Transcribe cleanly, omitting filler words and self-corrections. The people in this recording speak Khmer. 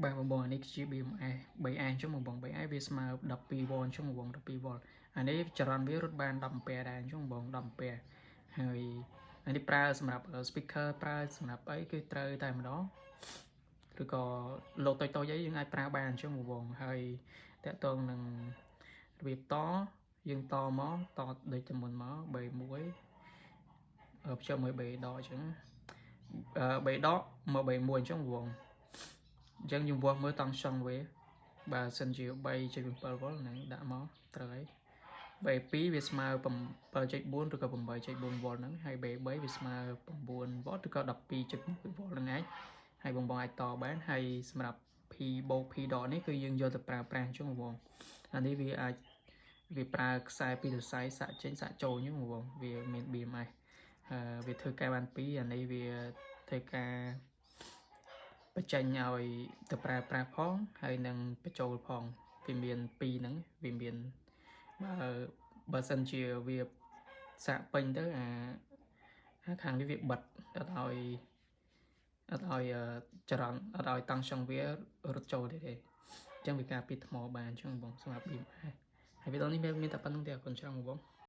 Bà bò này chỉ bị bảy an trong một vòng bảy ai biết mà đập pi von trong một vòng đập pi von anh ấy chọn ăn với rút ban đầm pè đàn trong một vòng đầm pèហើយanh ấy pra សម្រាប់ speaker ប្រើសម្រាប់អីគឺត្រូវតែម្ដងឬក៏លោកតូចៗអីយើងអាចប្រើបានជាងមួយវងហើយតកតងនឹងរបៀបតយើងតមកតដូចតែមុនមក3 1ភ្ជាប់មួយ3ដកអញ្ចឹង3ដកមក3 1អញ្ចឹងវងអញ្ចឹងយើងវាស់មើលតង់សង់វាបើសិនជា 3.7 វ៉ុលហ្នឹងដាក់មកត្រូវហើយ B2 វាស្មើ 7.4 ឬក៏ 8.4 វ៉ុលហ្នឹងហើយ B3 វាស្មើ9 វ៉ុលឬក៏ 12.1 វ៉ុលហ្នឹងឯងហើយបងអាចតបានហើយសម្រាប់ P បូក P ដកនេះគឺយើងយកទៅប្រើប្រាស់អញ្ចឹងបងអានេះវាអាចវាប្រើខ្សែពីសរសៃសាក់ចេញសាក់ចូលអញ្ចឹងបងវាមាន BMS វាធ្វើការបាន2អានេះវាធ្វើការបញ្ចេញឲ្យទៅប្រើប្រាស់ផងហើយនឹងបញ្ចូលផងវាមាន2ហ្នឹងវាមានបើសិនជាវាសាក់ពេញទៅខាងនេះវាបិទអត់ឲ្យចរន្តអត់ឲ្យតង់សង់វារត់ចូលទេអញ្ចឹងវាការពីថ្មបានអញ្ចឹងបងសម្រាប់ BMS ហើយវីដេអូនេះមានតែប៉ុណ្្នឹងទេអរគុណច្រើនបង